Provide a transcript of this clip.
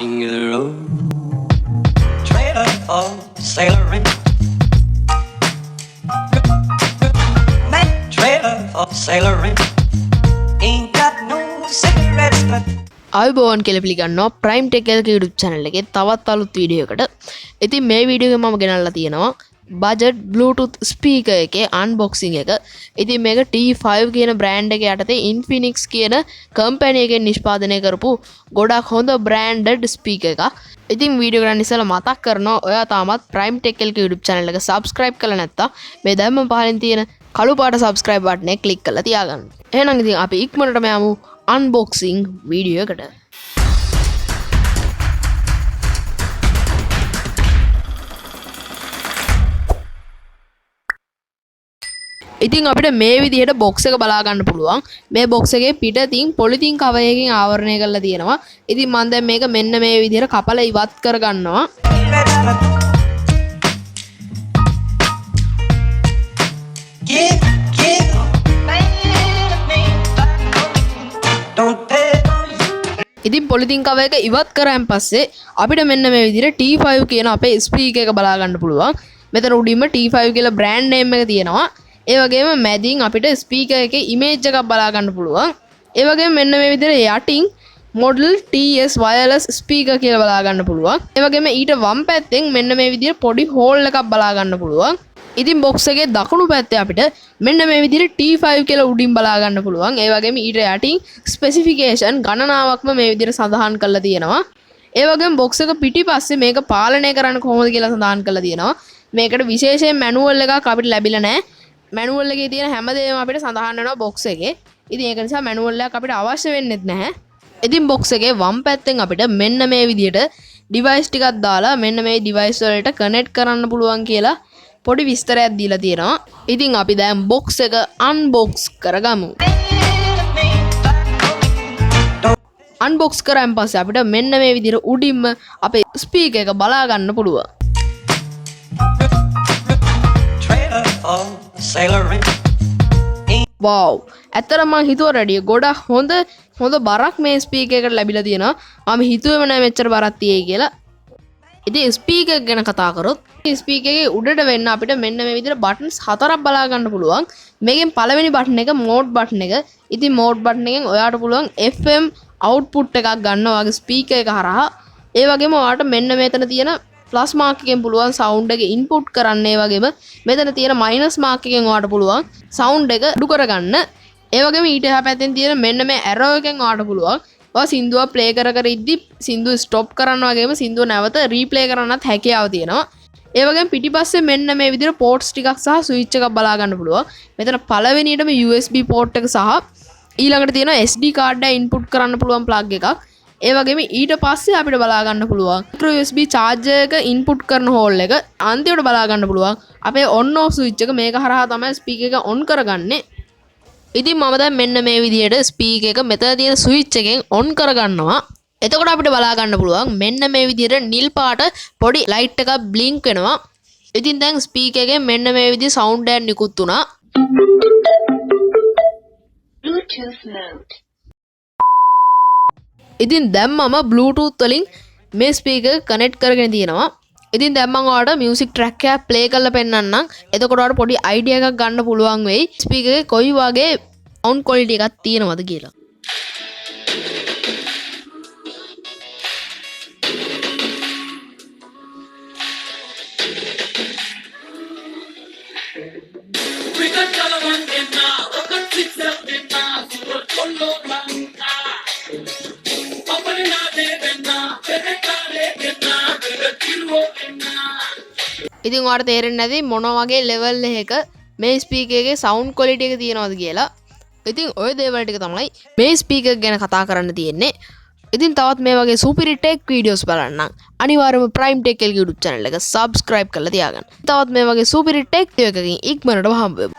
King of the road, trailer for sailoring. Trailer for sailoring. Ain't got no cigarettes but. ආයුබෝවන් කියලා පිළිගන්නවා prime tech එක YouTube channel එකේ තවත් අලුත් වීඩියෝ එකකට. ඉතින් මේ වීඩියෝ එක මම ගෙනල්ලා තියෙනවා budget bluetooth speaker එකේ unboxing එක. ඉතින් මේක T5 කියන brand එක යටතේ Infinix කියන company එකෙන් නිෂ්පාදනය කරපු ගොඩක් හොඳ branded speaker එකක්. ඉතින් වීඩියෝ කරන්න ඉස්සෙල්ලා මතක් කරනවා ඔයා තාමත් ප්‍රයිම් ටෙක් එක YouTube channel එක subscribe කරලා නැත්නම් මේ දැම්ම පහලින් තියෙන කළු පාට subscribe button එක click කරලා තියාගන්න. එහෙනම් ඉතින් අපි ඉක්මනටම යමු unboxing video එකට. ඉතින් අපිට මේ විදිහට box එක බලා ගන්න පුළුවන්. මේ box එකේ පිටින් පොලිතින් cover එකකින් ආවරණය කරලා තියෙනවා. ඉතින් මම දැන් මේක මෙන්න මේ විදිහට කපලා ඉවත් කර ගන්නවා. ඉතින් පොලිතින් cover එක ඉවත් කරාන් පස්සේ අපිට මෙන්න මේ විදිහට T5 කියන අපේ ස්පීකර් එක බලා ගන්න පුළුවන්. මෙතන උඩින්ම T5 කියලා brand name එක තියෙනවා. ඒ වගේම මැදින් අපිට ස්පීකර් එකේ image එකක් බලා ගන්න පුළුවන්. ඒ වගේම මෙන්න මේ විදිහට යටින් model TS wireless speaker කියලා බලා ගන්න පුළුවන්. ඒ වගේම ඊට වම් පැත්තෙන් මෙන්න මේ විදිහට පොඩි hole එකක් බලා ගන්න පුළුවන්. ඉතින් box එකේ දකුණු පැත්තේ අපිට මෙන්න මේ විදිහට T5 කියලා උඩින් බලා ගන්න පුළුවන්. ඒ වගේම ඊට යටින් specification ගණනාවක්ම මේ විදිහට සඳහන් කරලා තියෙනවා. ඒ වගේම box එක පිටිපස්සේ මේක පාලනය කරන්න කොහොමද කියලා සඳහන් කරලා තියෙනවා. මේකට විශේෂයෙන් manual එකක් අපිට ලැබිලා නැහැ. manual එකේ තියෙන හැමදේම අපිට සඳහන් වෙනවා box එකේ. ඉතින් ඒක නිසා manual එකක් අපිට අවශ්‍ය වෙන්නේ නැහැ. ඉතින් box එකේ වම් පැත්තෙන් අපිට මෙන්න මේ විදිහට device ටිකක් දාලා මෙන්න මේ device වලට connect කරන්න පුළුවන් කියලා පොඩි විස්තරයක් දීලා තියෙනවා. ඉතින් අපි දැන් box එක unbox කරගමු. unbox කරාන් පස්සේ අපිට මෙන්න මේ විදිහට උඩින්ම අපේ ස්පීකර් එක බලා ගන්න පුළුවන්. wow ඇත්තටම මම හිතුවා රෙඩිය ගොඩක් හොඳ බරක් මේ ස්පීකර් එකට ලැබිලා තියෙනවා. මම හිතුවේම නෑ මෙච්චර බරක් තියෙයි කියලා. ඉතින් ස්පීකර් ගැන කතා කරොත් ස්පීකර් එකේ උඩට වෙන්න අපිට මෙන්න මේ විදිහට buttons හතරක් බලා ගන්න පුළුවන්. මේකෙන් පළවෙනි බටන් එක mode button එක. ඉතින් mode button එකෙන් ඔයාට පුළුවන් FM output එකක් ගන්නවා වගේ ස්පීකර් එක හරහා. ඒ වගේම ඔයාට මෙන්න මෙතන තියෙන plus mark එකෙන් පුළුවන් sound එක input කරන්න. ඒ වගේම මෙතන තියෙන minus mark එකෙන් ඔයාට පුළුවන් sound එක අඩු කරගන්න. ඒ වගේම ඊට එහා පැත්තෙන් තියෙන මෙන්න මේ arrow එකෙන් ඔයාට පුළුවන් ඔයා සින්දුව play කර ඉද්දි සින්දුව stop කරන්න වගේම සින්දුව නැවත replay කරන්නත් හැකියාව තියෙනවා. ඒ වගේම පිටිපස්සේ මෙන්න මේ විදිහට ports ටිකක් සහ switch එකක් බලා ගන්න පුළුවන්. මෙතන පළවෙනියටම USB port එක සහ ඊළඟට තියෙන SD card එක input කරන්න පුළුවන් plug එකක්. ඒ වගේම ඊට පස්සේ අපිට බලා ගන්න පුළුවන් micro USB charger එක input කරන hole එක. අන්තිමට බලා ගන්න පුළුවන් අපේ on off switch එක. මේක හරහා තමයි speaker එක on කරගන්නේ. ඉතින් මම දැන් මෙන්න මේ විදිහට ස්පීකර් එක මෙතන තියෙන ස්විච් එකෙන් ඔන් කරගන්නවා. එතකොට අපිට බලා ගන්න පුළුවන් මෙන්න මේ විදිහට නිල් පාට පොඩි ලයිට් එකක් බ්ලින්ක් වෙනවා. ඉතින් දැන් ස්පීකර් එකෙන් මෙන්න මේ විදිහේ සවුන්ඩ් එකක් නිකුත් වුණා. Bluetooth mode. ඉතින් දැන් මම Bluetooth වලින් මේ ස්පීකර් කනෙක්ට් කරගෙන තියෙනවා. ඉතින් දැන් මම ඔයාලට මියුසික් ට්‍රැක් එකක් ප්ලේ කරලා පෙන්නන්නම්. එතකොට ඔයාලට පොඩි අයිඩියා එකක් ගන්න පුළුවන් වෙයි ස්පීකර් එකේ කොයි වගේ සවුන්ඩ් ක්වොලිටි එකක් තියෙනවද කියලා. ඉතින් ඔයාලට තේරෙන්නේ නැති මොන වගේ ලෙවල් එකක මේ ස්පීකර් එකේ සවුන්ඩ් ක්වොලිටි එක තියෙනවද කියලා. ඉතින් ওই දේවල් ටික තමයි මේ ස්පීකර් ගැන කතා කරන්න තියෙන්නේ. ඉතින් තවත් මේ වගේ සුපිරි ටෙක් වීඩියෝස් බලන්න අනිවාර්යයෙන්ම ප්‍රයිම් ටෙක් එක YouTube channel එක subscribe කරලා තියාගන්න. තවත් මේ වගේ සුපිරි ටෙක් එකකින් ඉක්මනටම හම්බ වෙමු.